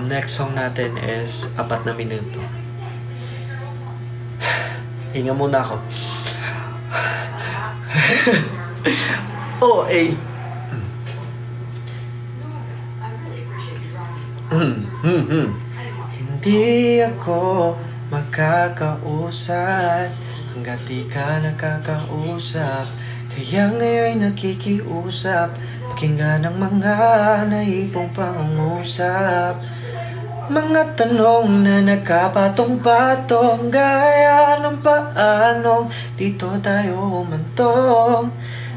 Next song natin is 4 na minuto. Hinga muna ako. Oh, eh. Hindi ako makakausap hanggat di ka nakakausap. Kaya ngayon nakikiusap, pakinggan ang mga naipong pangungusap. Mga tanong na nagkapatong-patong, gaya ng paanong dito tayo umantong.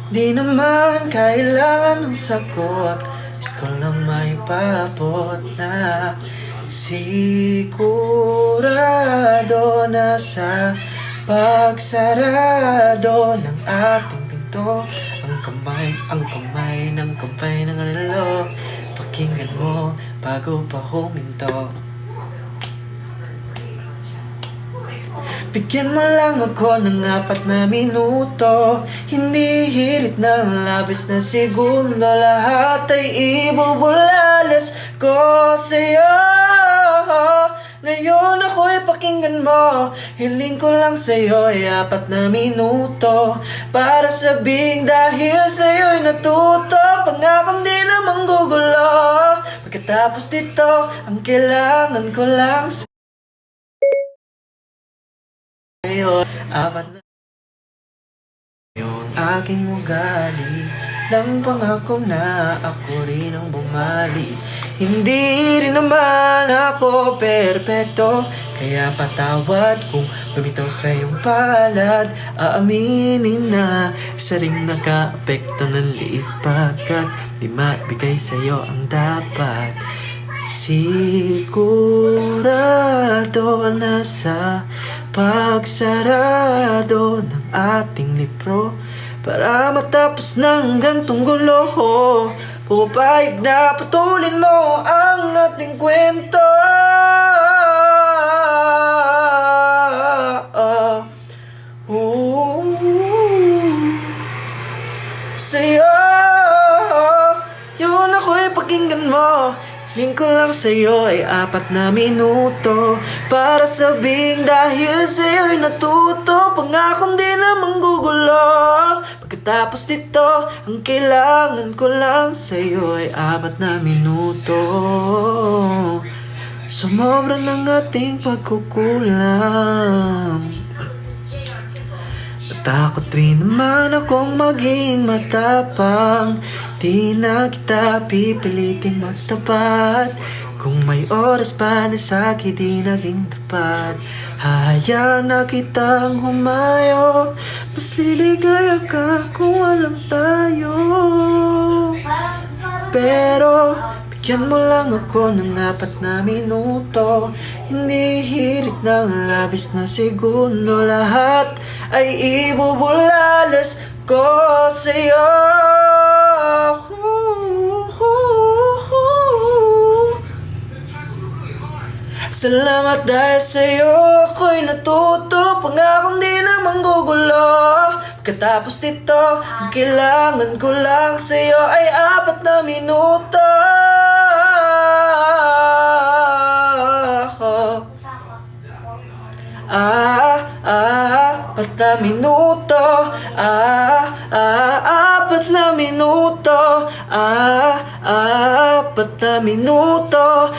Di naman kailangan ng sagot, isko lang may papot na sigurado na sa pagsarado ng ating pinto. Ang kamay ng reloj, pakinggan mo bago pa huminto. Bigyan mo lang ako ng 4 na minuto, hindi hirit ng labis na segundo. Lahat ay ibubulalas ko sa'yo. Ngayon ako'y pakinggan mo, hiling ko lang sa'yo ay 4 na minuto, para sabing dahil sa'yo'y natuto. Pangakong di namang gugulo, pagkatapos dito ang kailangan ko lang sa'yo. 4 na yung aking ugali, lang pangako na ako rin ang bumali. Hindi rin naman ako perpekto, kaya patawad kung bumitaw sa iyong palad. Aaminin na isa ring naka-apekto ng liit, pagkat di mabigay sa'yo ang dapat. Sigurado na sa pagsarado ng ating libro, para matapos ng gantong gulo, pupayag na putulin mo ang ating kwento. Sa'yo, yun ako'y pakinggan mo, hiling ko lang sa'yo ay 4 na minuto, para sabing dahil sa'yo'y natuto. Pangakong di namang gugulo, pagkatapos dito ang kailangan ko lang sa'yo ay 4 na minuto. Sumobra ng ating pagkukulang, natakot rin naman akong maging matapang. Di na kita pipiliting magtapat, kung may oras pa na sa'kin di naging tapat. Hahayaan na kitang humayo, mas liligaya ka kung alam tayo. Pero bigyan mo lang ako ng 4 na minuto, hindi hirit ng labis na segundo. Lahat ay ibubulalas ko sa'yo. Salamat dahil sa'yo ako'y natuto, pangakong di namang gugulo. Pagkatapos nito, ang kailangan ko lang sa'yo ay 4 na minuto. 4 na minuto, 4 na minuto, 4 na minuto,